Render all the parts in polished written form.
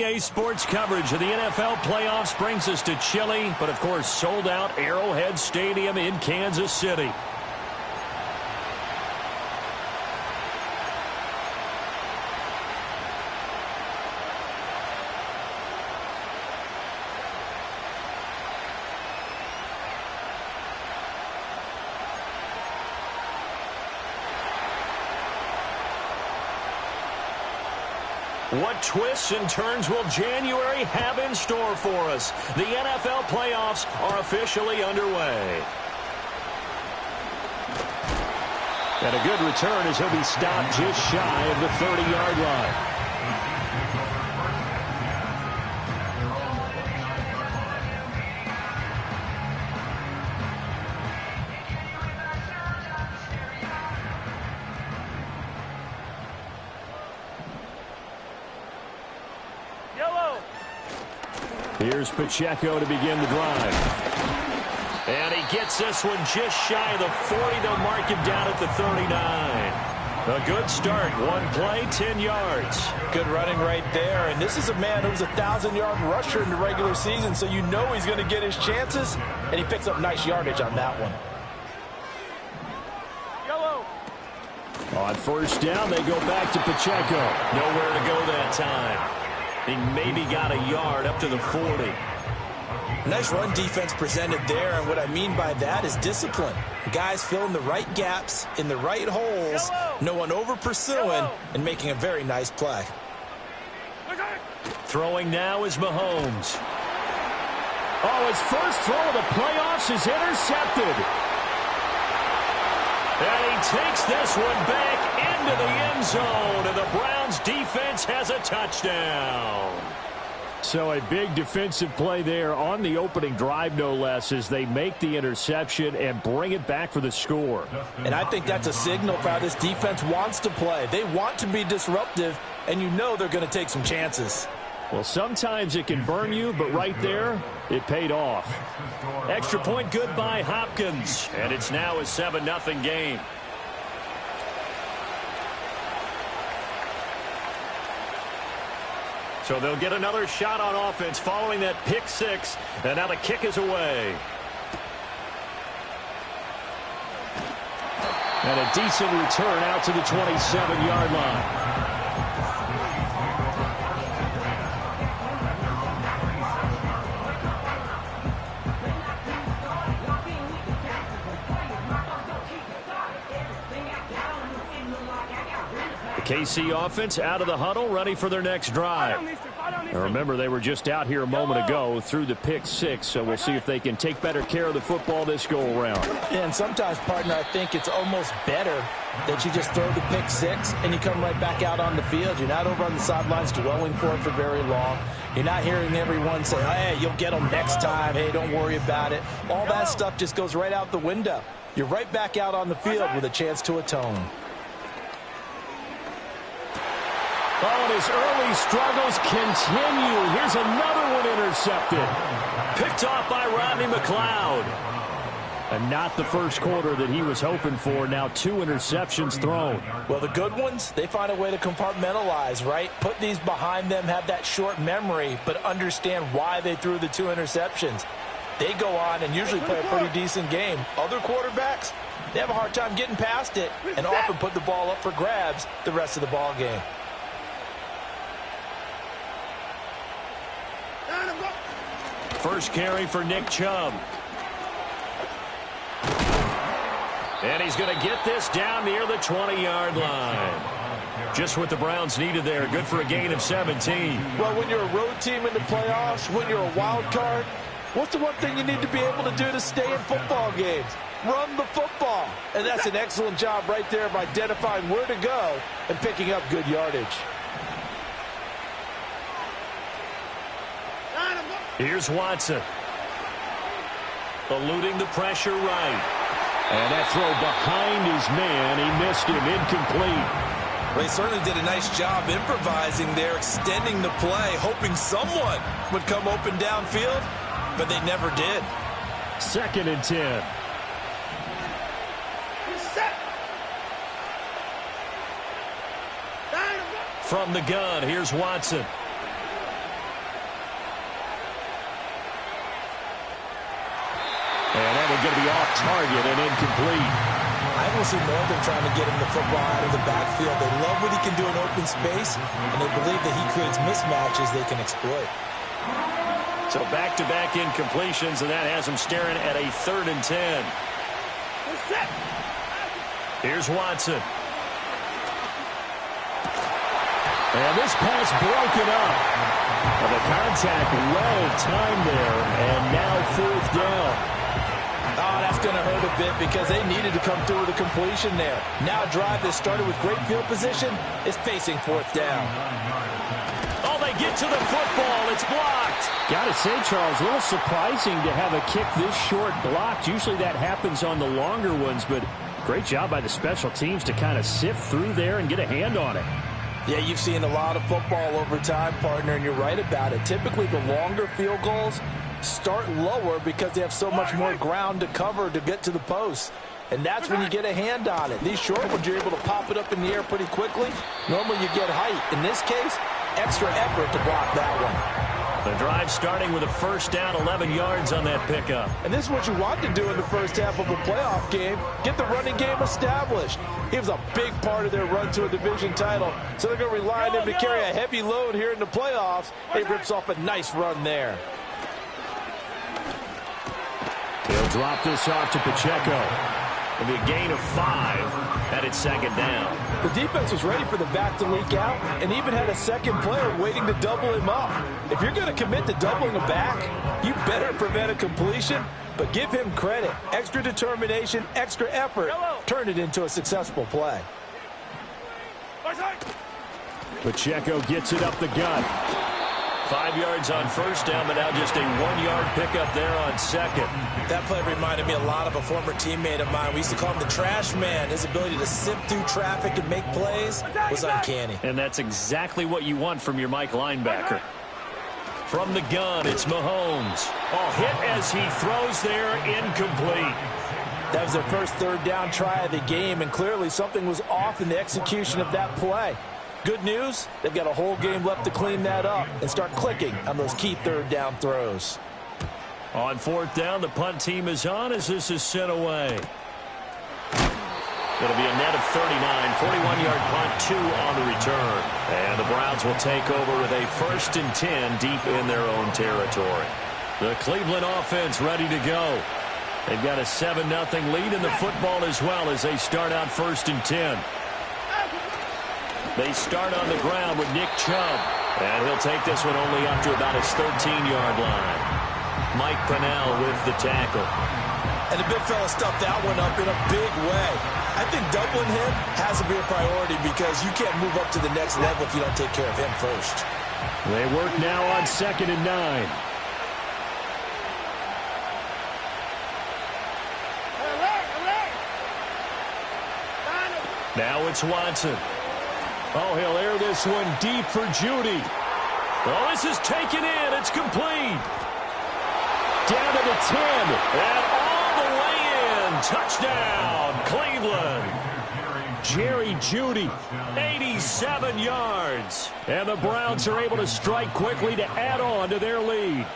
CBS Sports coverage of the NFL playoffs brings us to chilly, but of course sold-out Arrowhead Stadium in Kansas City. What twists and turns will January have in store for us? The NFL playoffs are officially underway. And a good return as he'll be stopped just shy of the 30-yard line. Here's Pacheco to begin the drive. And he gets this one just shy of the 40. They'll mark him down at the 39. A good start. One play, 10 yards. Good running right there. And this is a man who's a 1,000-yard rusher in the regular season, so you know he's going to get his chances. And he picks up nice yardage on that one. On first down, they go back to Pacheco. Nowhere to go that time. He maybe got a yard up to the 40. Nice run defense presented there, and what I mean by that is discipline. The guys filling the right gaps in the right holes, no one over-pursuing, and making a very nice play. Throwing now is Mahomes. Oh, his first throw of the playoffs is intercepted. And he takes this one back into the end zone, and the Browns defense has a touchdown. So a big defensive play there on the opening drive, no less, as they make the interception and bring it back for the score. And I think that's a signal for how this defense wants to play. They want to be disruptive, and you know they're going to take some chances. Well, sometimes it can burn you, but right there, it paid off. Extra point good by Hopkins, and it's now a 7-0 game. So they'll get another shot on offense following that pick six, and now the kick is away. And a decent return out to the 27-yard line. KC offense out of the huddle, ready for their next drive. Now remember, they were just out here a moment ago through the pick six, so we'll see if they can take better care of the football this go-around. Yeah, and sometimes, partner, I think it's almost better that you just throw the pick six and you come right back out on the field. You're not over on the sidelines dwelling for it for very long. You're not hearing everyone say, hey, you'll get them next time. Hey, don't worry about it. All that stuff just goes right out the window. You're right back out on the field with a chance to atone. Oh, and his early struggles continue. Here's another one intercepted. Picked off by Rodney McLeod. And not the first quarter that he was hoping for. Now 2 interceptions thrown. Well, the good ones, they find a way to compartmentalize, right? Put these behind them, have that short memory, but understand why they threw the 2 interceptions. They go on and usually play a pretty decent game. Other quarterbacks, they have a hard time getting past it and often put the ball up for grabs the rest of the ball game. First carry for Nick Chubb. And he's going to get this down near the 20-yard line. Just what the Browns needed there. Good for a gain of 17. Well, when you're a road team in the playoffs, when you're a wild card, what's the one thing you need to be able to do to stay in football games? Run the football. And that's an excellent job right there of identifying where to go and picking up good yardage. Here's Watson. Eluding the pressure right. And that throw behind his man. He missed him. Incomplete. Well, he certainly did a nice job improvising there, extending the play, hoping someone would come open downfield, but they never did. 2nd and 10. From the gun, here's Watson. going to be off target and incomplete. I will see more of them trying to get him the football out of the backfield. They love what he can do in open space, and they believe that he creates mismatches they can exploit. So back-to-back incompletions, and that has him staring at a 3rd and 10. Here's Watson. And this pass broken up. Well, the contact well timed there, and now 4th down. Oh, that's going to hurt a bit because they needed to come through with a completion there. Now a drive that started with great field position is facing 4th down. Oh, they get to the football. It's blocked. Got to say, Charles, a little surprising to have a kick this short blocked. Usually that happens on the longer ones, but great job by the special teams to kind of sift through there and get a hand on it. Yeah, you've seen a lot of football over time, partner, and you're right about it. Typically, the longer field goals start lower because they have so much more ground to cover to get to the post. And that's when you get a hand on it. These short ones, you're able to pop it up in the air pretty quickly. Normally, you get height. In this case, extra effort to block that one. The drive starting with a 1st down, 11 yards on that pickup. And this is what you want to do in the first half of a playoff game. Get the running game established. He was a big part of their run to a division title. So they're going to rely on him to carry a heavy load here in the playoffs. He rips off a nice run there. He'll drop this off to Pacheco. It'll be a gain of 5 at its 2nd down. The defense was ready for the back to leak out and even had a second player waiting to double him up. If you're going to commit to doubling a back, you better prevent a completion, but give him credit. Extra determination, extra effort, turned it into a successful play. Pacheco gets it up the gut. 5 yards on 1st down, but now just a 1-yard pickup there on 2nd. That play reminded me a lot of a former teammate of mine. We used to call him the trash man. His ability to sift through traffic and make plays was uncanny. And that's exactly what you want from your Mike linebacker. From the gun, it's Mahomes. Oh, hit as he throws there, incomplete. That was their first 3rd down try of the game, and clearly something was off in the execution of that play. Good news, they've got a whole game left to clean that up and start clicking on those key 3rd down throws. On 4th down, the punt team is on as this is sent away. It'll be a net of 39, 41-yard punt, 2 on the return. And the Browns will take over with a 1st and 10 deep in their own territory. The Cleveland offense ready to go. They've got a 7-0 lead in the football as well as they start out 1st and 10. They start on the ground with Nick Chubb. And he'll take this one only up to about his 13-yard line. Mike Pennell with the tackle. And the big fella stuffed that one up in a big way. I think doubling him has to be a priority because you can't move up to the next level if you don't take care of him first. They work now on 2nd and 9. Now it's Watson. Oh, he'll air this one deep for Judy. Oh, this is taken in. It's complete. Down to the 10. And all the way in. Touchdown, Cleveland. Jerry Judy, 87 yards. And the Browns are able to strike quickly to add on to their lead.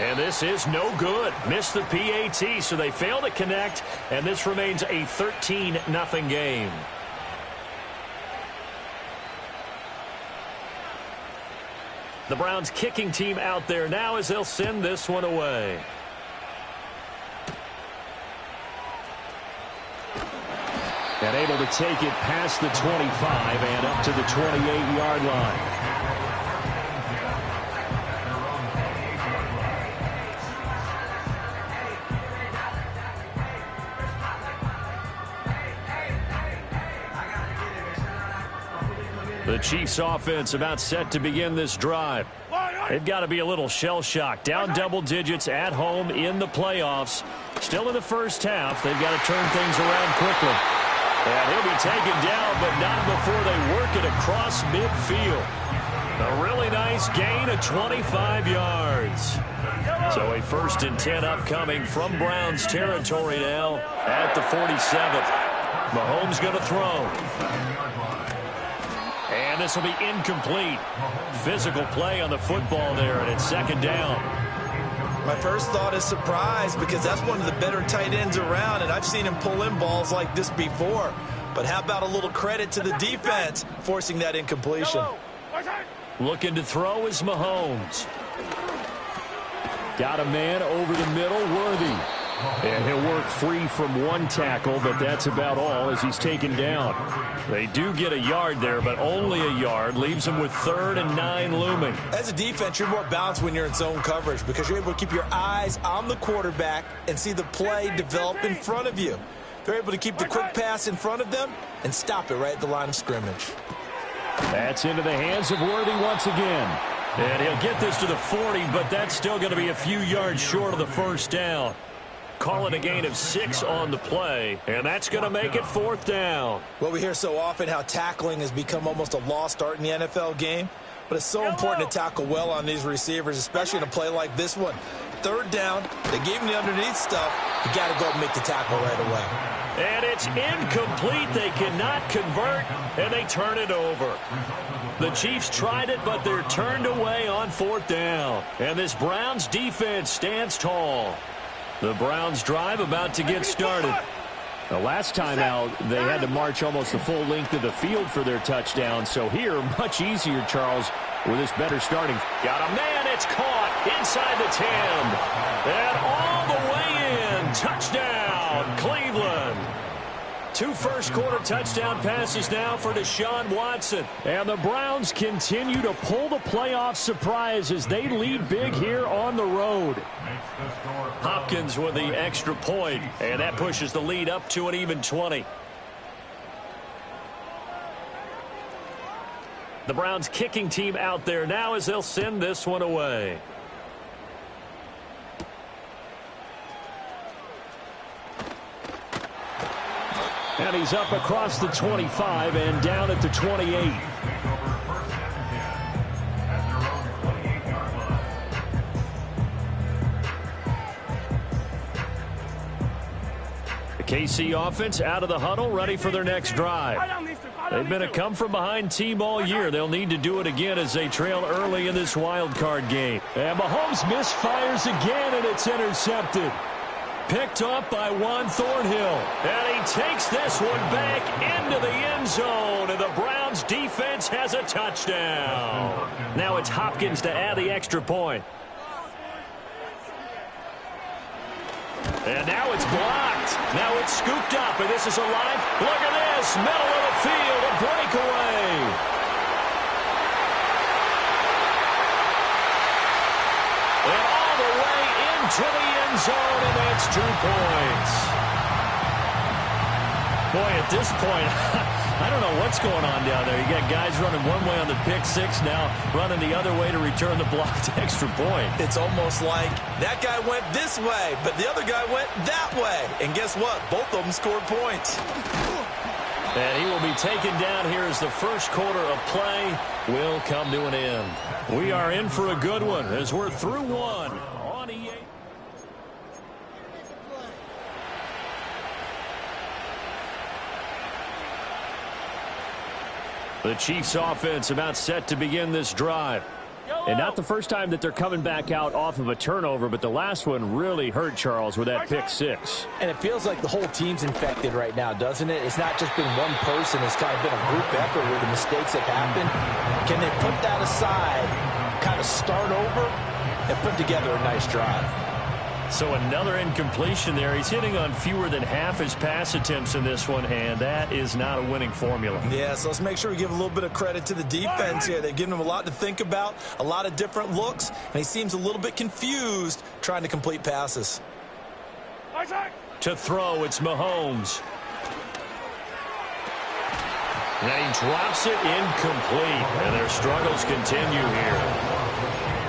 And this is no good. Missed the PAT, so they fail to connect, and this remains a 13-0 game. The Browns kicking team out there now as they'll send this one away. And able to take it past the 25 and up to the 28-yard line. The Chiefs offense about set to begin this drive. They've got to be a little shell-shocked. Down double digits at home in the playoffs. Still in the first half. They've got to turn things around quickly. And he'll be taken down, but not before they work it across midfield. A really nice gain of 25 yards. So a 1st and 10 upcoming from Browns territory now at the 47. Mahomes going to throw. And this will be incomplete. Physical play on the football there, and it's second down. My first thought is surprise, because that's one of the better tight ends around, and I've seen him pull in balls like this before. But how about a little credit to the defense forcing that incompletion? Looking to throw is Mahomes. Got a man over the middle, Worthy. And he'll work free from one tackle, but that's about all as he's taken down. They do get a yard there, but only a yard. Leaves them with 3rd and 9 looming. As a defense, you're more balanced when you're in zone coverage because you're able to keep your eyes on the quarterback and see the play develop in front of you. They're able to keep the quick pass in front of them and stop it right at the line of scrimmage. That's into the hands of Worthy once again. And he'll get this to the 40, but that's still going to be a few yards short of the first down. Call it a gain of 6 on the play, and that's going to make it 4th down. Well, we hear so often how tackling has become almost a lost art in the NFL game, but it's so important to tackle well on these receivers, especially in a play like this one. 3rd down, they gave him the underneath stuff. You got to go and make the tackle right away. And it's incomplete. They cannot convert, and they turn it over. The Chiefs tried it, but they're turned away on 4th down. And this Browns defense stands tall. The Browns drive about to get started. The last time out, they had to march almost the full length of the field for their touchdown. So here, much easier, Charles, with this better starting. Got a man, it's caught inside the 10. And all the way in. Touchdown, Cleveland. 2 first-quarter touchdown passes now for Deshaun Watson. And the Browns continue to pull the playoff surprise as they lead big here on the road. Hopkins with the extra point, and that pushes the lead up to an even 20. The Browns kicking team out there now as they'll send this one away. And he's up across the 25 and down at the 28. The KC offense out of the huddle, ready for their next drive. They've been a come-from-behind team all year. They'll need to do it again as they trail early in this wild card game. And Mahomes misfires again, and it's intercepted. Picked off by Juan Thornhill. And he takes this one back into the end zone. And the Browns defense has a touchdown. Now it's Hopkins to add the extra point. And now it's blocked. Now it's scooped up, and this is alive. Look at this. Middle of the field, a breakaway. And all the way into the end zone, and that's 2 points. Boy, at this point, I don't know what's going on down there. You got guys running one way on the pick six, now running the other way to return the blocked extra point. It's almost like that guy went this way, but the other guy went that way. And guess what? Both of them scored points. And he will be taken down here as the first quarter of play will come to an end. We are in for a good one as we're through one on EA. The Chiefs offense about set to begin this drive. And not the first time that they're coming back out off of a turnover, but the last one really hurt, Charles, with that pick six. And it feels like the whole team's infected right now, doesn't it? It's not just been one person. It's kind of been a group effort where the mistakes have happened. Can they put that aside, kind of start over, and put together a nice drive? So another incompletion there. He's hitting on fewer than half his pass attempts in this one, and that is not a winning formula. Yeah, so let's make sure we give a little bit of credit to the defense here. They've given him a lot to think about, a lot of different looks, and he seems a little bit confused trying to complete passes. To throw, it's Mahomes. And he drops it incomplete, and their struggles continue here.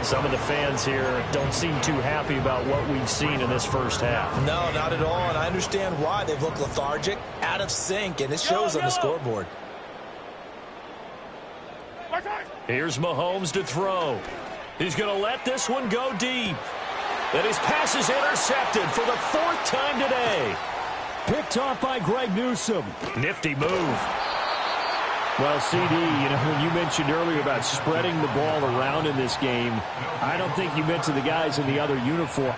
Some of the fans here don't seem too happy about what we've seen in this first half. No, not at all, and I understand why. They've looked lethargic, out of sync, and it shows on the scoreboard. Here's Mahomes to throw. He's going to let this one go deep. And his pass is intercepted for the 4th time today. Picked off by Greg Newsome. Nifty move. Well, CD, when you mentioned earlier about spreading the ball around in this game, I don't think you meant to the guys in the other uniform.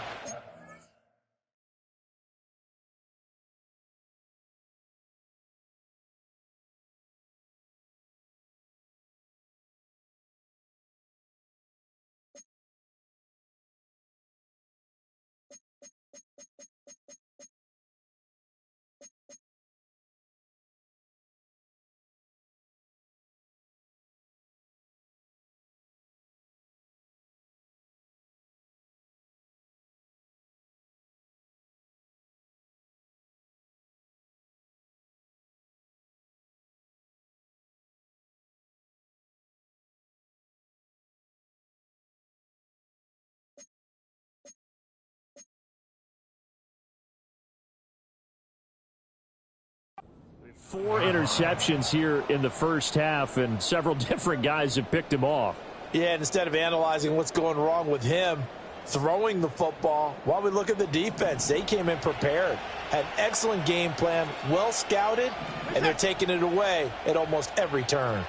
Four interceptions here in the first half, and several different guys have picked him off. Yeah, and instead of analyzing what's going wrong with him throwing the football, while we look at the defense, they came in prepared, had an excellent game plan, well scouted, and they're taking it away at almost every turn.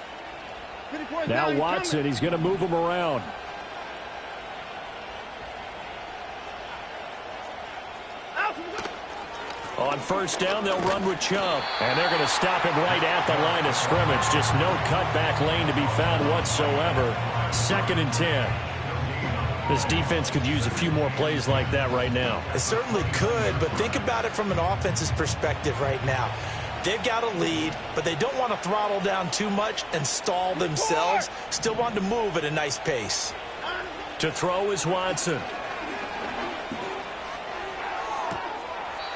Now Watson, he's going to move him around. On first down, they'll run with Chubb. And they're going to stop him right at the line of scrimmage. Just no cutback lane to be found whatsoever. 2nd and 10. This defense could use a few more plays like that right now. It certainly could, but think about it from an offense's perspective right now. They've got a lead, but they don't want to throttle down too much and stall themselves. Still want to move at a nice pace. To throw is Watson.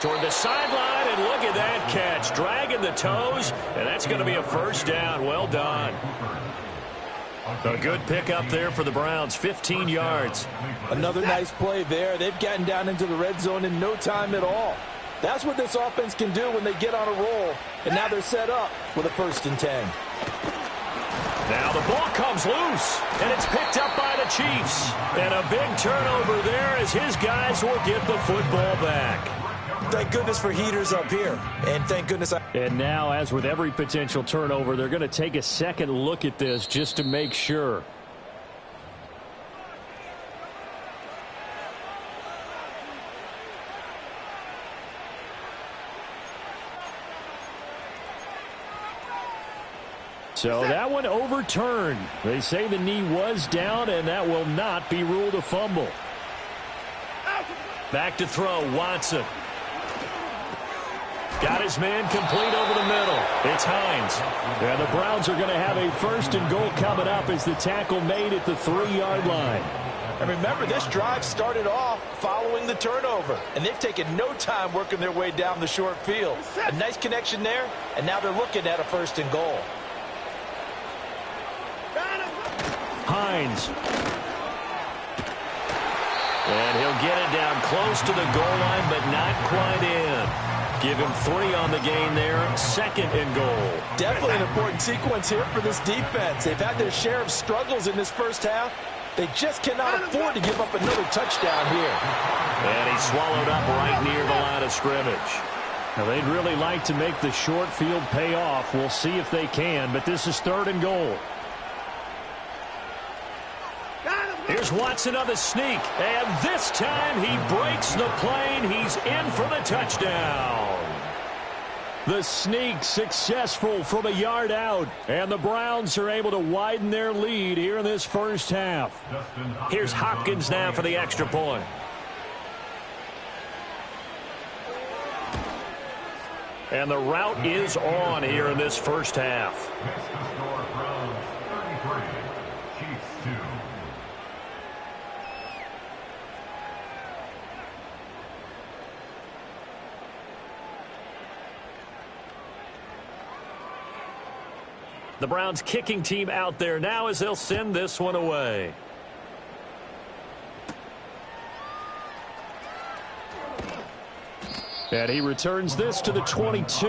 Toward the sideline, and look at that catch. Dragging the toes, and that's going to be a first down. Well done. A good pickup there for the Browns, 15 yards. Another nice play there. They've gotten down into the red zone in no time at all. That's what this offense can do when they get on a roll, and now they're set up with a 1st and 10. Now the ball comes loose, and it's picked up by the Chiefs. And a big turnover there as his guys will get the football back. Thank goodness for heaters up here, and thank goodness. And now, as with every potential turnover, they're going to take a second look at this just to make sure. So that one overturned. They say the knee was down, and that will not be ruled a fumble. Back to throw, Watson. Got his man complete over the middle. It's Hines. Yeah, the Browns are going to have a 1st and goal coming up as the tackle made at the 3-yard line. And remember, this drive started off following the turnover, and they've taken no time working their way down the short field. A nice connection there, and now they're looking at a 1st and goal. Hines. And he'll get it down close to the goal line, but not quite in. Give him 3 on the gain there. 2nd and goal. Definitely an important sequence here for this defense. They've had their share of struggles in this first half. They just cannot afford to give up another touchdown here. And he's swallowed up right near the line of scrimmage. Now, they'd really like to make the short field pay off. We'll see if they can, but this is 3rd and goal. Here's Watson on the sneak, and this time he breaks the plane. He's in for the touchdown. The sneak successful from a yard out, and the Browns are able to widen their lead here in this first half. Here's Hopkins now for the extra point. And the route is on here in this first half. The Browns kicking team out there now as they'll send this one away. And he returns this to the 22.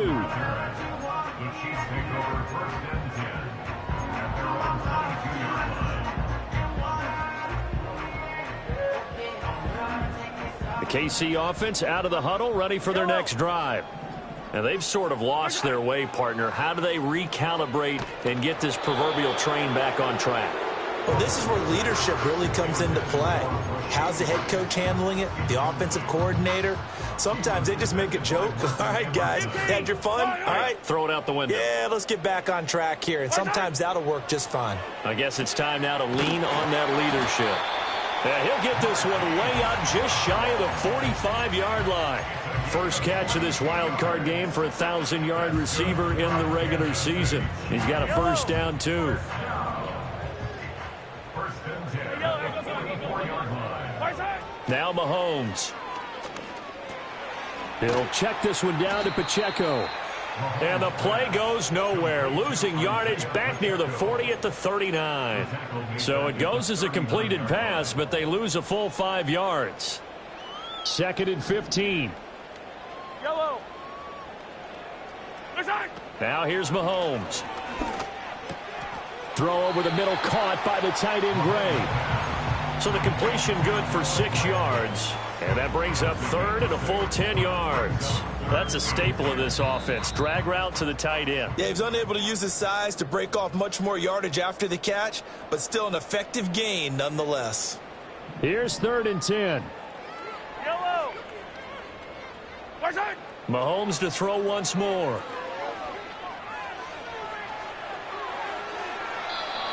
The KC offense out of the huddle, ready for their next drive. And they've sort of lost their way, partner. How do they recalibrate and get this proverbial train back on track? Well, this is where leadership really comes into play. How's the head coach handling it? The offensive coordinator? Sometimes they just make a joke. All right, guys, had your fun? All right. Throw it out the window. Yeah, let's get back on track here. And sometimes that'll work just fine. I guess it's time now to lean on that leadership. Yeah, he'll get this one way out just shy of the 45-yard line. First catch of this wild card game for a 1,000-yard receiver in the regular season. He's got a first down, too. Now Mahomes. He'll check this one down to Pacheco. And the play goes nowhere. Losing yardage back near the 40 at the 39. So it goes as a completed pass, but they lose a full 5 yards. 2nd and 15. Yellow. Now here's Mahomes. Throw over the middle, caught by the tight end Gray. So the completion good for 6 yards. And that brings up 3rd and a full 10 yards. That's a staple of this offense. Drag route to the tight end. Yeah, he's unable to use his size to break off much more yardage after the catch, but still an effective gain nonetheless. Here's 3rd and 10. Yellow. Mahomes to throw once more.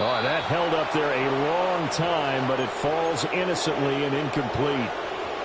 Oh, that held up there a long time, but it falls innocently and incomplete.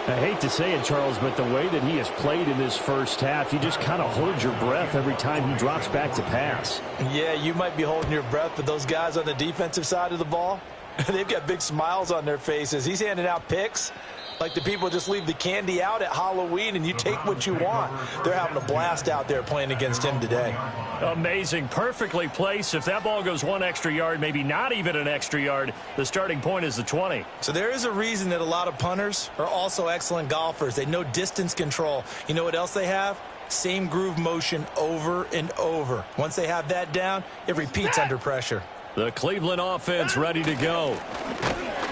I hate to say it, Charles, but the way that he has played in this first half, you just kind of hold your breath every time he drops back to pass. Yeah, you might be holding your breath, but those guys on the defensive side of the ball, they've got big smiles on their faces. He's handing out picks like the people just leave the candy out at Halloween and you take what you want. They're having a blast out there playing against him today. Amazing. Perfectly placed. If that ball goes 1 extra yard, maybe not even an extra yard, the starting point is the 20. So there is a reason that a lot of punters are also excellent golfers. They know distance control. You know what else they have? Same groove motion over and over. Once they have that down, it repeats under pressure. The Cleveland offense ready to go.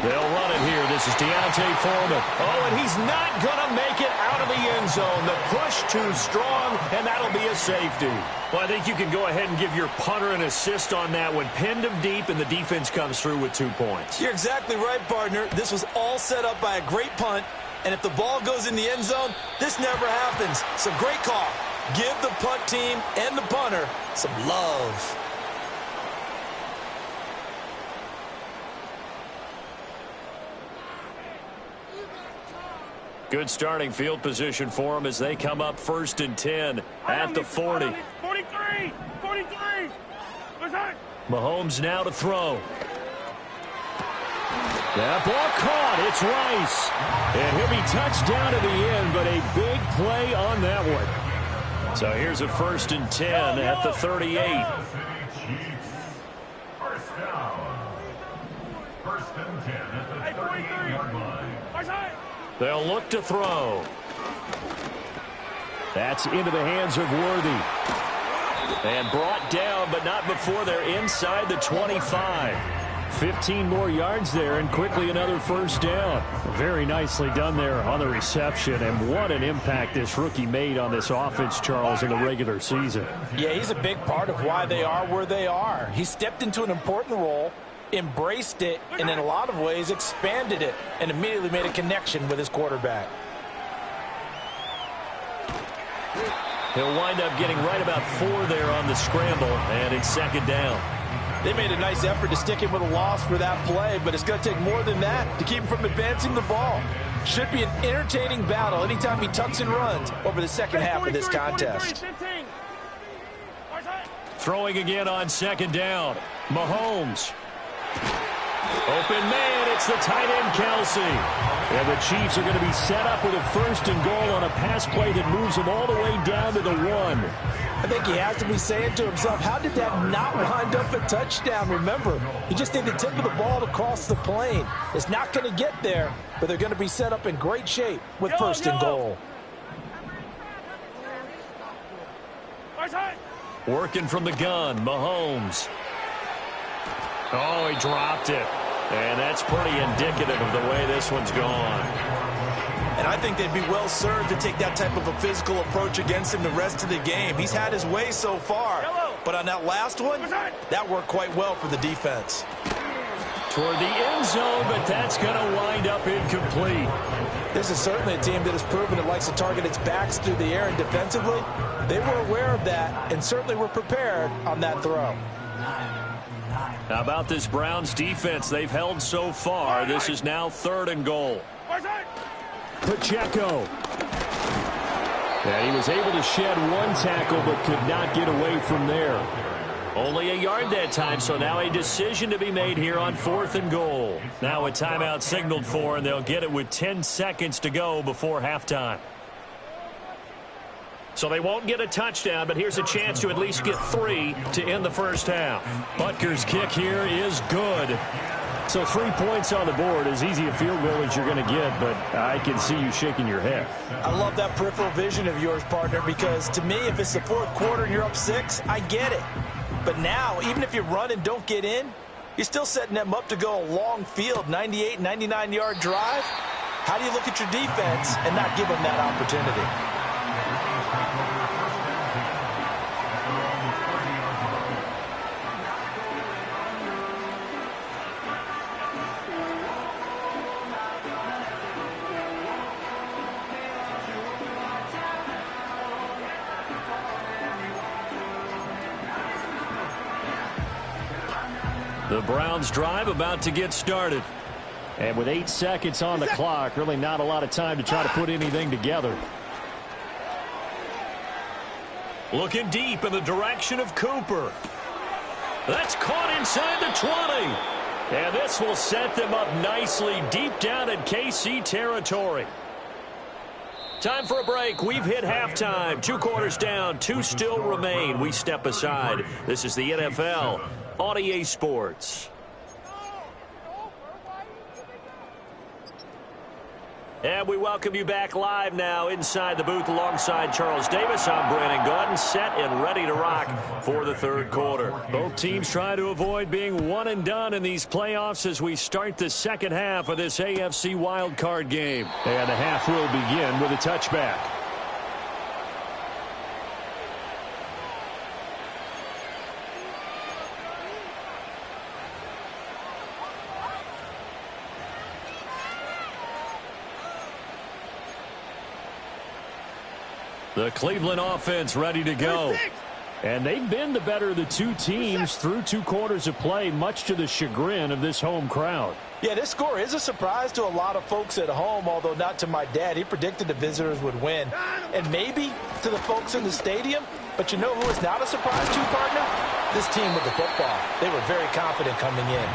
They'll run it here. This is Deontay Foreman. Oh, and he's not going to make it out of the end zone. The push too strong, and that'll be a safety. Well, I think you can go ahead and give your punter an assist on that one. Pinned him deep, and the defense comes through with 2 points. You're exactly right, partner. This was all set up by a great punt, and if the ball goes in the end zone, this never happens. So great call. Give the punt team and the punter some love. Good starting field position for them as they come up 1st and 10 at the 40. 43. Mahomes now to throw. That ball caught. It's Rice. And he'll be touched down at the end, but a big play on that one. So here's a 1st and 10 at the 38. First down. 1st and 10 at the 38-yard line. They'll look to throw. That's into the hands of Worthy. And brought down, but not before they're inside the 25. 15 more yards there, and quickly another 1st down. Very nicely done there on the reception, and what an impact this rookie made on this offense, Charles, in the regular season. Yeah, he's a big part of why they are where they are. He stepped into an important role, embraced it, and in a lot of ways expanded it, and immediately made a connection with his quarterback. He'll wind up getting right about 4 there on the scramble, and it's 2nd down. They made a nice effort to stick him with a loss for that play, but it's going to take more than that to keep him from advancing the ball. Should be an entertaining battle anytime he tucks and runs over the second half of this contest. Throwing again on 2nd down. Mahomes. Open man, it's the tight end Kelsey. And the Chiefs are going to be set up with a 1st and goal on a pass play that moves them all the way down to the 1. I think he has to be saying to himself, how did that not wind up a touchdown? Remember, you just need the tip of the ball to cross the plane. It's not going to get there, but they're going to be set up in great shape with 1st and goal. Working from the gun, Mahomes. Oh, he dropped it. And that's pretty indicative of the way this one's gone. And I think they'd be well served to take that type of a physical approach against him the rest of the game. He's had his way so far. But on that last one, that worked quite well for the defense. Toward the end zone, but that's going to wind up incomplete. This is certainly a team that has proven it likes to target its backs through the air, and defensively, they were aware of that and certainly were prepared on that throw. How about this Browns defense they've held so far? This is now 3rd and goal. Pacheco. And he was able to shed one tackle but could not get away from there. Only a yard that time, so now a decision to be made here on 4th and goal. Now a timeout signaled for, and they'll get it with 10 seconds to go before halftime. So they won't get a touchdown, but here's a chance to at least get 3 to end the first half. Butker's kick here is good. So 3 points on the board, as easy a field goal as you're going to get, but I can see you shaking your head. I love that peripheral vision of yours, partner, because to me, if it's the 4th quarter and you're up 6, I get it. But now, even if you run and don't get in, you're still setting them up to go a long field, 98, 99-yard drive. How do you look at your defense and not give them that opportunity? The Browns drive about to get started. And with 8 seconds on the clock, really not a lot of time to try to put anything together. Looking deep in the direction of Cooper. That's caught inside the 20. And this will set them up nicely deep down in KC territory. Time for a break. We've hit halftime. 2 quarters down, 2 still remain. We step aside. This is the NFL on EA Sports. And we welcome you back live now inside the booth alongside Charles Davis. I'm Brandon Gaudin, set and ready to rock for the 3rd quarter. Both teams try to avoid being one and done in these playoffs as we start the second half of this AFC wildcard game. And the half will begin with a touchback. The Cleveland offense ready to go. And they've been the better of the 2 teams through 2 quarters of play, much to the chagrin of this home crowd. Yeah, this score is a surprise to a lot of folks at home, although not to my dad. He predicted the visitors would win. And maybe to the folks in the stadium. But you know who is not a surprise to, partner? This team with the football. They were very confident coming in.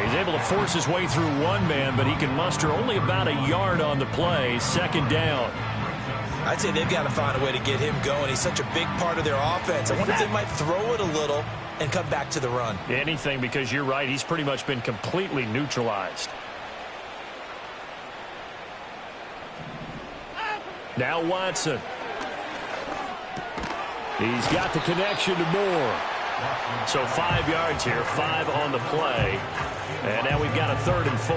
He's able to force his way through one man, but he can muster only about a yard on the play. 2nd down. I'd say they've got to find a way to get him going. He's such a big part of their offense. I wonder if they might throw it a little and come back to the run. Anything, because you're right. He's pretty much been completely neutralized. Now Watson. He's got the connection to Moore. So 5 yards here, 5 on the play. And now we've got a 3rd and 4.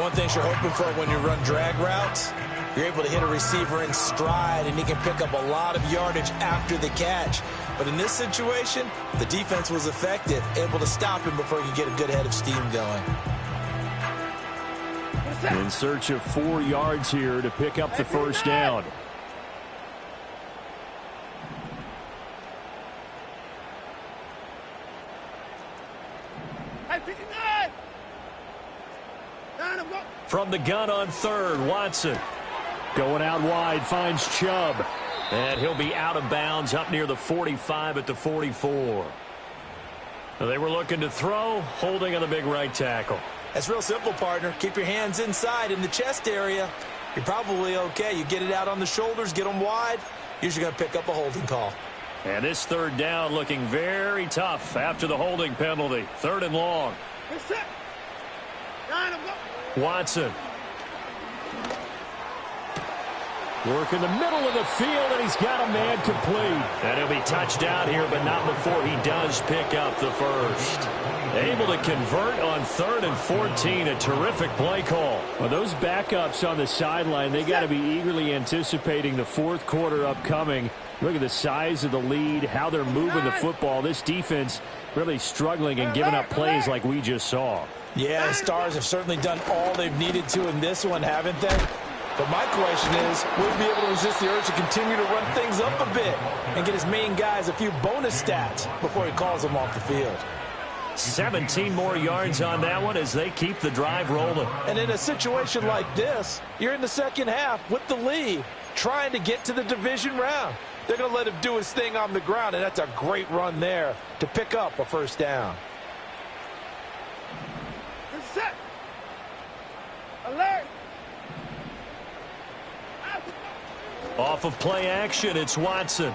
One thing you're hoping for when you run drag routes, you're able to hit a receiver in stride, and he can pick up a lot of yardage after the catch. But in this situation, the defense was effective, able to stop him before he could get a good head of steam going. In search of 4 yards here to pick up the 1st down. From the gun on 3rd, Watson. Going out wide, finds Chubb. And he'll be out of bounds up near the 45 at the 44. They were looking to throw, holding on the big right tackle. That's real simple, partner. Keep your hands inside in the chest area. You're probably okay. You get it out on the shoulders, get them wide. Usually going to pick up a holding call. And this 3rd down looking very tough after the holding penalty. 3rd and long. Watson. Working the middle of the field, and he's got a man complete. And he'll be touched out here, but not before he does pick up the first. Able to convert on 3rd and 14. A terrific play call. Well, those backups on the sideline, they got to be eagerly anticipating the fourth quarter upcoming. Look at the size of the lead, how they're moving the football. This defense really struggling and giving up plays like we just saw. Yeah, the Stars have certainly done all they've needed to in this one, haven't they? But my question is, will he be able to resist the urge to continue to run things up a bit and get his main guys a few bonus stats before he calls them off the field? 17 more yards on that one as they keep the drive rolling. And in a situation like this, you're in the second half with the lead, trying to get to the division round. They're going to let him do his thing on the ground, and that's a great run there to pick up a first down. Set. Alert. Off of play action, it's Watson.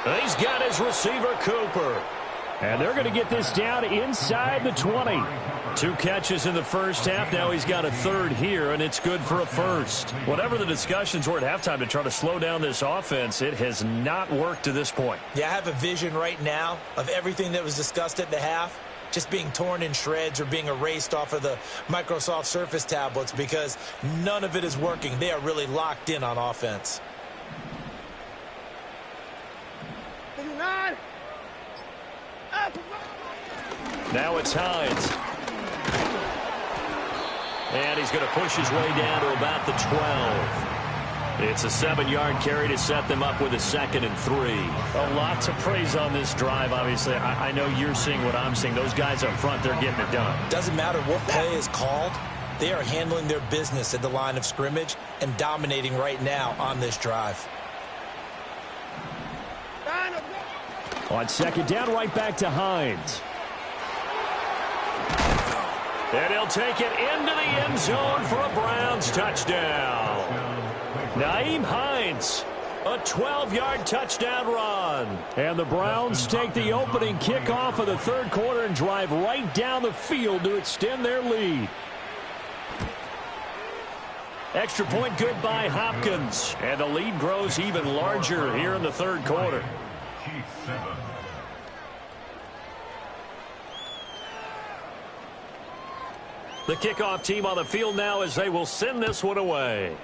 He's got his receiver, Cooper. And they're going to get this down inside the 20. 2 catches in the first half. Now he's got a 3rd here, and it's good for a first. Whatever the discussions were at halftime to try to slow down this offense, it has not worked to this point. Yeah, I have a vision right now of everything that was discussed at the half just being torn in shreds or being erased off of the Microsoft Surface tablets because none of it is working. They are really locked in on offense. 59. Now it's Hines. And he's going to push his way down to about the 12. It's a 7-yard carry to set them up with a 2nd and 3. A lot to praise on this drive, obviously. I know you're seeing what I'm seeing. Those guys up front, they're getting it done. Doesn't matter what play is called. They are handling their business at the line of scrimmage and dominating right now on this drive. On 2nd down, right back to Hines. And he'll take it into the end zone for a Browns touchdown. Nyheim Hines, a 12-yard touchdown run. And the Browns take the opening kickoff of the 3rd quarter and drive right down the field to extend their lead. Extra point good by Hopkins. And the lead grows even larger here in the 3rd quarter. The kickoff team on the field now as they will send this one away.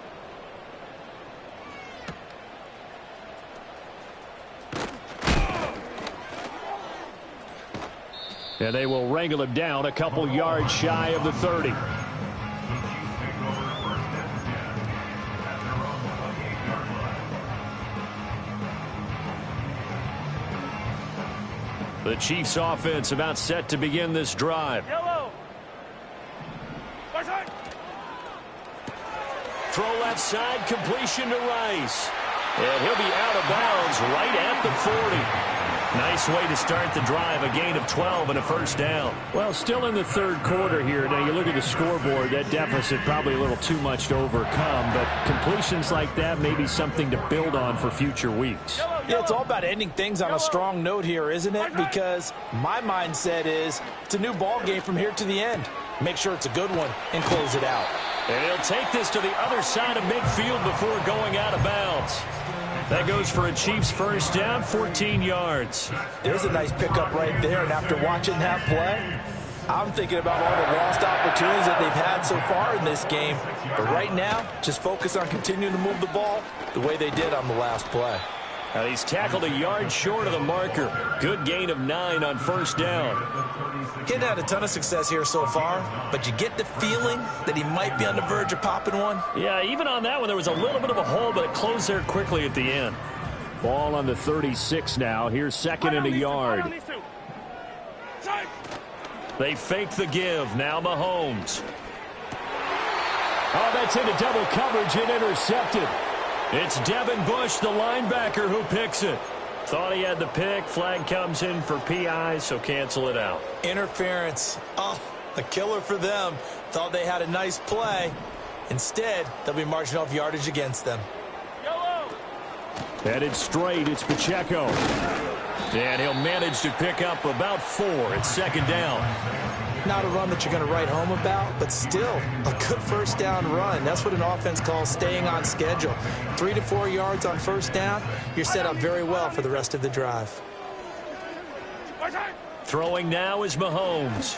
And they will wrangle him down a couple yards shy of the 30. The Chiefs offense about set to begin this drive. Yellow. Throw left side, completion to Rice. And he'll be out of bounds right at the 40. Nice way to start the drive, a gain of 12 and a first down. Well, still in the 3rd quarter here. Now, you look at the scoreboard, that deficit probably a little too much to overcome, but completions like that may be something to build on for future weeks. Yeah, it's all about ending things on a strong note here, isn't it? Because my mindset is it's a new ball game from here to the end. Make sure it's a good one and close it out. And he'll take this to the other side of midfield before going out of bounds. That goes for a Chiefs first down, 14 yards. There's a nice pickup right there, and after watching that play, I'm thinking about all the lost opportunities that they've had so far in this game. But right now, just focus on continuing to move the ball the way they did on the last play. Now he's tackled a yard short of the marker. Good gain of 9 on first down. He hadn't had a ton of success here so far, but you get the feeling that he might be on the verge of popping one. Yeah, even on that one, there was a little bit of a hole, but it closed there quickly at the end. Ball on the 36 now. Here's 2nd and a yard. They fake the give. Now Mahomes. Oh, that's into double coverage and intercepted. It's Devin Bush, the linebacker, who picks it. Thought he had the pick. Flag comes in for PI, so cancel it out. Interference. Oh, a killer for them. Thought they had a nice play. Instead, they'll be marching off yardage against them. Headed straight, it's Pacheco. And he'll manage to pick up about 4. It's 2nd down. Not a run that you're going to write home about, but still a good first down run. That's what an offense calls staying on schedule. 3 to 4 yards on first down, you're set up very well for the rest of the drive. Throwing now is Mahomes.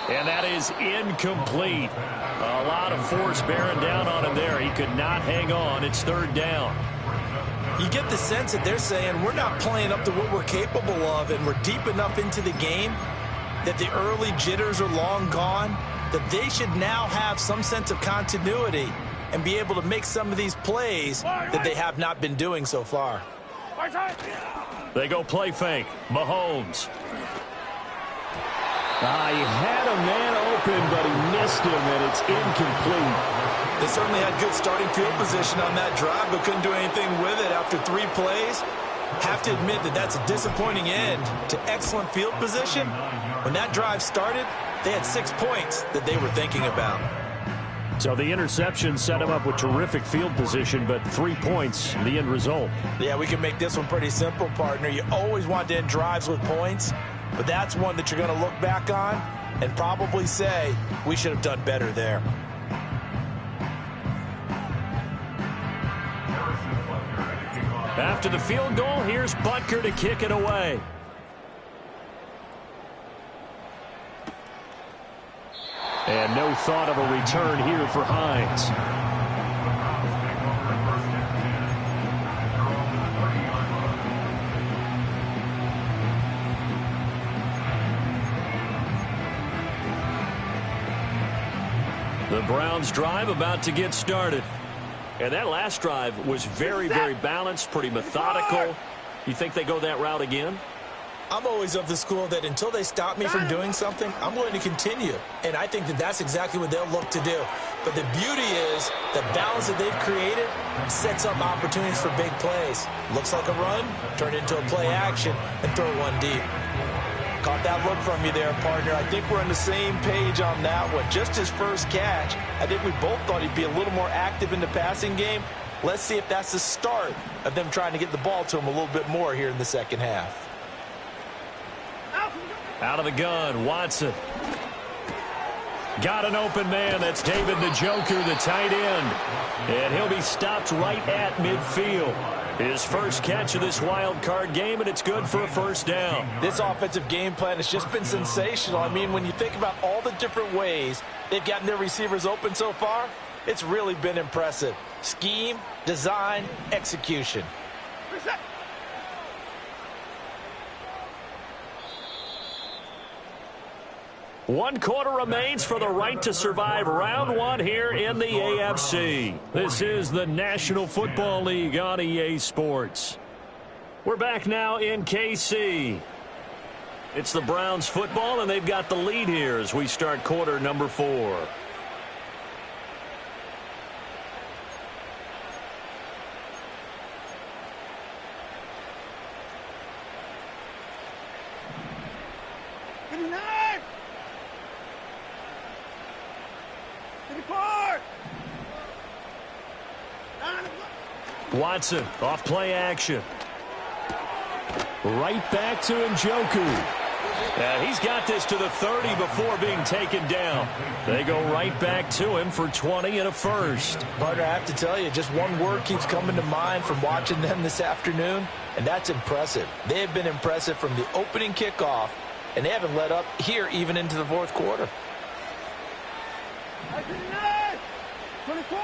And that is incomplete. A lot of force bearing down on him there. He could not hang on. It's third down. You get the sense that they're saying we're not playing up to what we're capable of, and we're deep enough into the game that the early jitters are long gone, that they should now have some sense of continuity and be able to make some of these plays that they have not been doing so far. They go play fake. Mahomes. He had a man open, but he missed him, and it's incomplete. They certainly had good starting field position on that drive, but couldn't do anything with it after 3 plays. Have to admit that that's a disappointing end to excellent field position. When that drive started, they had 6 points that they were thinking about. So the interception set him up with terrific field position, but 3 points, the end result. Yeah, we can make this one pretty simple, partner. You always want to end drives with points, but that's one that you're going to look back on and probably say, we should have done better there. After the field goal, here's Butker to kick it away. And no thought of a return here for Hines. The Browns drive about to get started. And that last drive was very, very balanced, pretty methodical. You think they go that route again? I'm always of the school that until they stop me from doing something, I'm going to continue. And I think that that's exactly what they'll look to do. But the beauty is the balance that they've created sets up opportunities for big plays. Looks like a run, turn into a play action, and throw one deep. Caught that look from you there, partner. I think we're on the same page on that one. Just his first catch, I think we both thought he'd be a little more active in the passing game. Let's see if that's the start of them trying to get the ball to him a little bit more here in the second half. Out of the gun, Watson. Got an open man. That's David Njoku, the tight end. And he'll be stopped right at midfield. His first catch of this wild card game, and it's good for a first down. This offensive game plan has just been sensational. I mean, when you think about all the different ways they've gotten their receivers open so far, it's really been impressive. Scheme, design, execution. One quarter remains for the right to survive round one here in the AFC. This is the National Football League on EA Sports. We're back now in KC. It's the Browns football, and they've got the lead here as we start quarter number 4. Watson off play action. Right back to Njoku. He's got this to the 30 before being taken down. They go right back to him for 20 and a first. Partner, I have to tell you, just one word keeps coming to mind from watching them this afternoon, and that's impressive. They have been impressive from the opening kickoff, and they haven't let up here even into the fourth quarter. 24!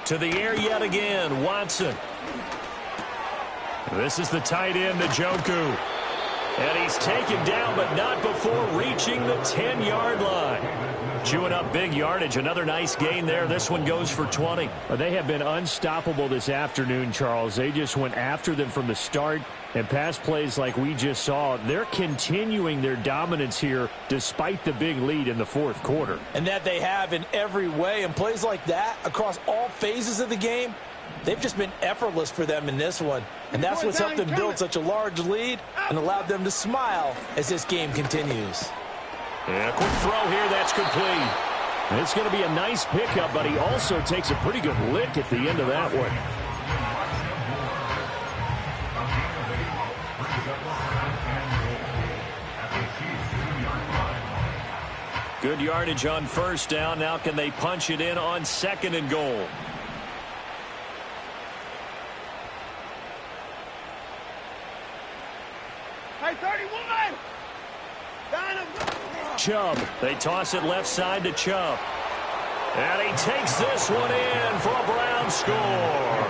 To the air yet again, Watson. This is the tight end, Njoku. And he's taken down, but not before reaching the 10-yard line. Chewing up big yardage. Another nice gain there. This one goes for 20. They have been unstoppable this afternoon, Charles. They just went after them from the start. And pass plays like we just saw, they're continuing their dominance here despite the big lead in the fourth quarter. And that they have in every way. And plays like that across all phases of the game, they've just been effortless for them in this one. And that's what's helped them build such a large lead and allowed them to smile as this game continues. And a quick throw here, that's complete. It's going to be a nice pickup, but he also takes a pretty good lick at the end of that one. Good yardage on first down. Now can they punch it in on 2nd and goal? Hey, 31! Chubb. They toss it left side to Chubb. And he takes this one in for a Brown score.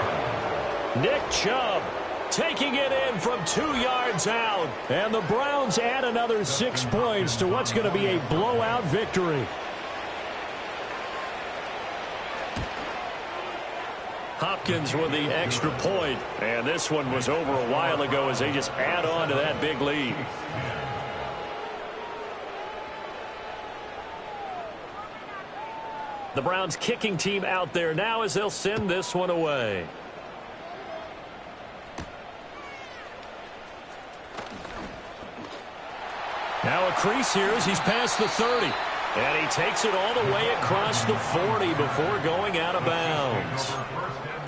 Nick Chubb taking it in from 2 yards out. And the Browns add another 6 points to what's going to be a blowout victory. Hopkins with the extra point. And this one was over a while ago as they just add on to that big lead. The Browns kicking team out there now as they'll send this one away. Now a crease here as he's past the 30. And he takes it all the way across the 40 before going out of bounds.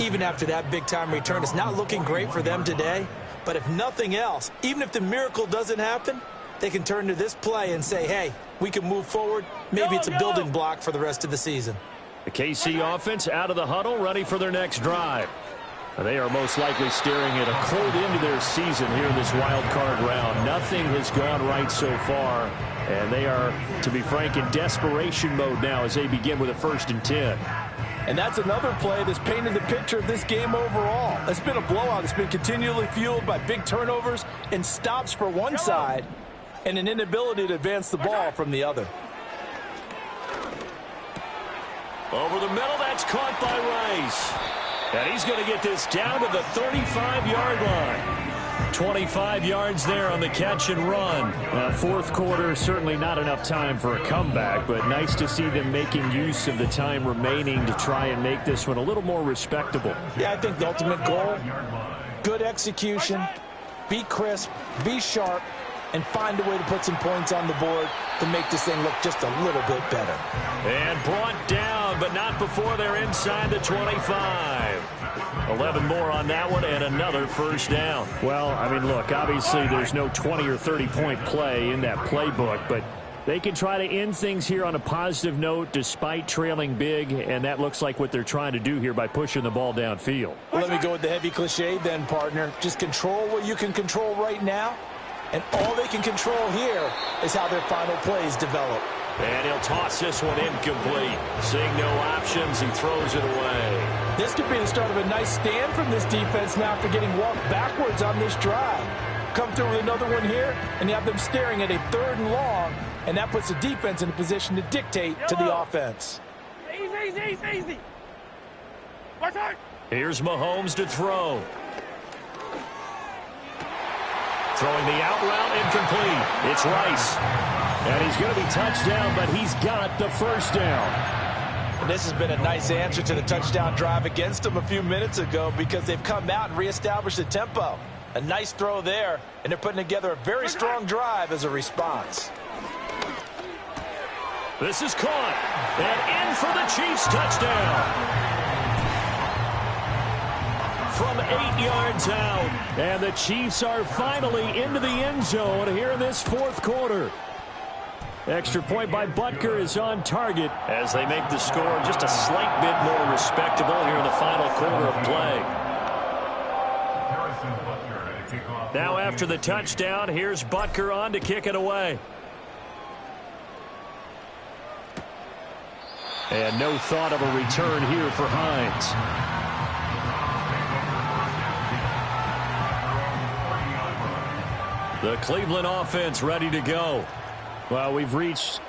Even after that big-time return, it's not looking great for them today. But if nothing else, even if the miracle doesn't happen, they can turn to this play and say, hey, we can move forward. Maybe it's a building block for the rest of the season. The KC offense out of the huddle, ready for their next drive. They are most likely staring at a cold end to their season here in this wild card round. Nothing has gone right so far, and they are, to be frank, in desperation mode now as they begin with a 1st and 10. And that's another play that's painted the picture of this game overall. It's been a blowout. It's been continually fueled by big turnovers and stops for one side and an inability to advance the ball from the other. Over the middle, that's caught by Rice. And he's going to get this down to the 35-yard line. 25 yards there on the catch and run. 4th quarter, certainly not enough time for a comeback, but nice to see them making use of the time remaining to try and make this one a little more respectable. Yeah, I think the ultimate goal, good execution, be crisp, be sharp, and find a way to put some points on the board to make this thing look just a little bit better. And brought down, but not before they're inside the 25. 11 more on that one and another 1st down. Well, I mean, look, obviously there's no 20 or 30-point play in that playbook, but they can try to end things here on a positive note despite trailing big, and that looks like what they're trying to do here by pushing the ball downfield. Well, let me go with the heavy cliche then, partner. Just control what you can control right now, and all they can control here is how their final plays develop. And he'll toss this one incomplete. Seeing no options, he throws it away. This could be the start of a nice stand from this defense now after getting walked backwards on this drive. Come through with another one here, and you have them staring at a 3rd and long, and that puts the defense in a position to dictate to the offense. Easy. Watch out. Here's Mahomes to throw. Throwing the out route incomplete. It's Rice. And he's going to be touchdown, but he's got the 1st down. And this has been a nice answer to the touchdown drive against them a few minutes ago because they've come out and reestablished the tempo. A nice throw there, and they're putting together a very strong drive as a response. This is caught. And in for the Chiefs touchdown. From 8 yards out. And the Chiefs are finally into the end zone here in this 4th quarter. Extra point by Butker is on target as they make the score just a slight bit more respectable here in the final quarter of play. Now after the touchdown, here's Butker on to kick it away. And no thought of a return here for Hines. The Cleveland offense ready to go. Well, we've reached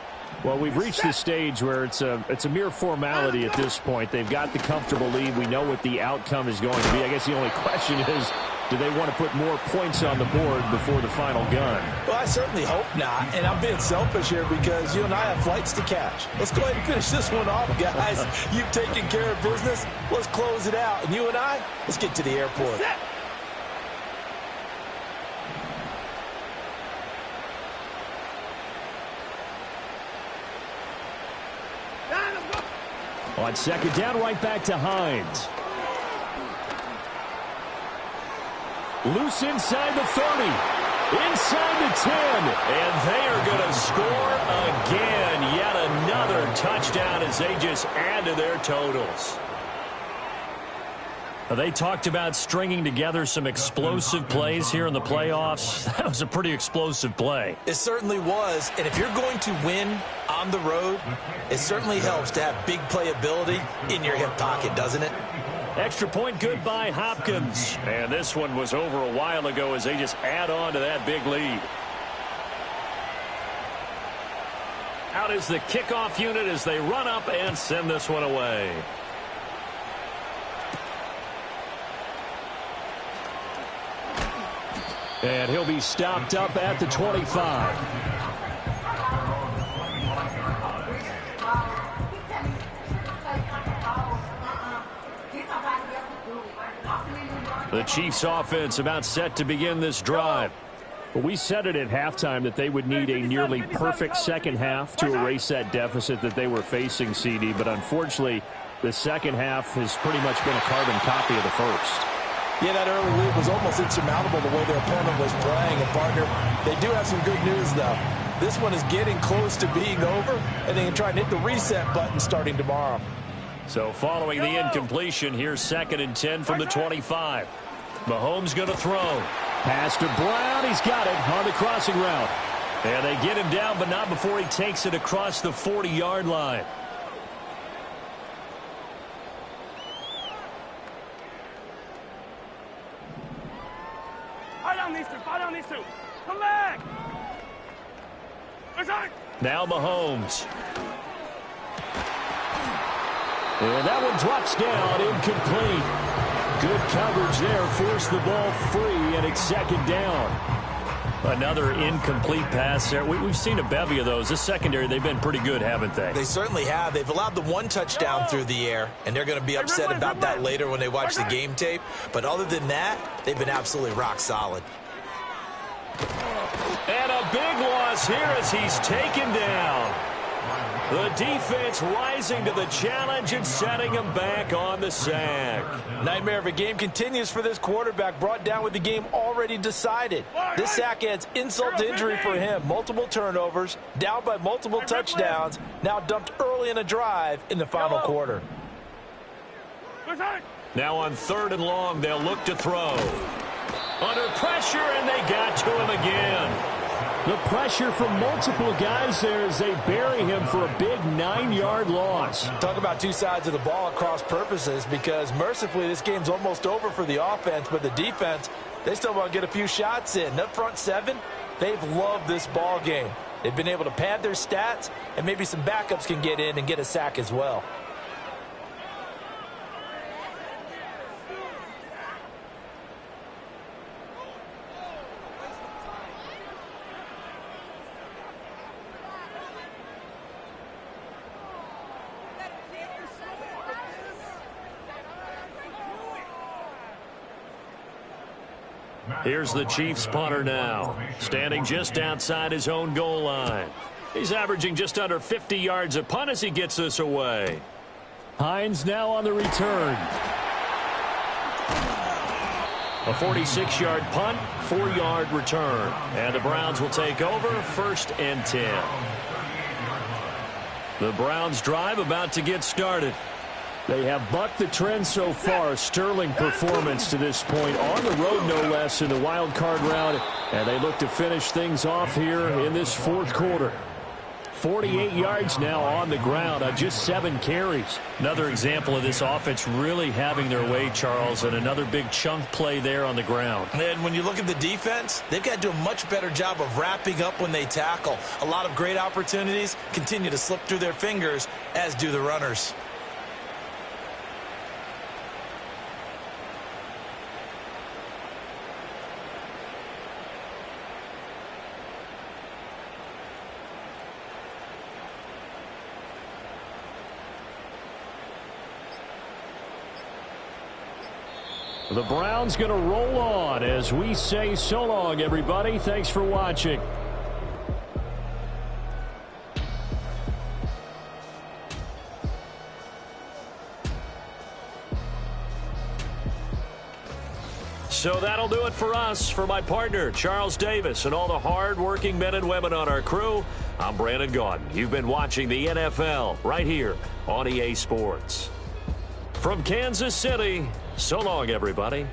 the stage where it's a mere formality at this point. They've got the comfortable lead. We know what the outcome is going to be. I guess the only question is, do they want to put more points on the board before the final gun? Well, I certainly hope not, and I'm being selfish here because you and I have flights to catch. Let's go ahead and finish this one off, guys. You've taken care of business. Let's close it out, and you and I, let's get to the airport. On 2nd down, right back to Hines. Loose inside the 30. Inside the 10. And they are going to score again. Yet touchdown as they just add to their totals. They talked about stringing together some explosive plays here in the playoffs. That was a pretty explosive play. It certainly was. And if you're going to win on the road, it certainly helps to have big playability in your hip pocket, doesn't it? Extra point good by Hopkins. And this one was over a while ago as they just add on to that big lead. Out is the kickoff unit as they run up and send this one away. And he'll be stopped up at the 25. The Chiefs offense about set to begin this drive. Well, we said it at halftime that they would need a nearly perfect second half to erase that deficit that they were facing, CD. But unfortunately, the second half has pretty much been a carbon copy of the first. Yeah, that early lead was almost insurmountable the way their opponent was playing. And, partner, they do have some good news, though. This one is getting close to being over, and they can try and hit the reset button starting tomorrow. So following the incompletion, here's 2nd and 10 from the 25. Mahomes going to throw. Pass to Brown. He's got it on the crossing route. And they get him down, but not before he takes it across the 40-yard line. Fight on these two. Come back. Now Mahomes. And that one drops down, incomplete. Good coverage there, forced the ball free, and it's 2nd down. Another incomplete pass there. We've seen a bevy of those. This secondary, they've been pretty good, haven't they? They certainly have. They've allowed the one touchdown through the air, and they're going to be upset about that later when they watch the game tape. But other than that, they've been absolutely rock solid. And a big loss here as he's taken down. The defense rising to the challenge and setting him back on the sack. Nightmare of a game continues for this quarterback, brought down with the game already decided. This sack adds insult to injury for him. Multiple turnovers, down by multiple touchdowns, now dumped early in a drive in the final quarter. Now on 3rd and long, they'll look to throw. Under pressure, and they got to him again. The pressure from multiple guys there as they bury him for a big 9-yard loss. Talk about two sides of the ball at cross purposes, because mercifully this game's almost over for the offense, but the defense, they still want to get a few shots in. Up front 7, they've loved this ball game. They've been able to pad their stats, and maybe some backups can get in and get a sack as well. Here's the Chiefs punter now, standing just outside his own goal line. He's averaging just under 50 yards a punt as he gets this away. Hines now on the return. A 46-yard punt, 4-yard return. And the Browns will take over, 1st and 10. The Browns drive about to get started. They have bucked the trend so far. Sterling performance to this point. On the road, no less, in the wild card round. And they look to finish things off here in this 4th quarter. 48 yards now on the ground on just 7 carries. Another example of this offense really having their way, Charles, and another big chunk play there on the ground. And when you look at the defense, they've got to do a much better job of wrapping up when they tackle. A lot of great opportunities continue to slip through their fingers, as do the runners. The Browns going to roll on as we say so long, everybody. Thanks for watching. So that'll do it for us. For my partner, Charles Davis, and all the hard-working men and women on our crew, I'm Brandon Gaudin. You've been watching the NFL right here on EA Sports. From Kansas City, so long, everybody.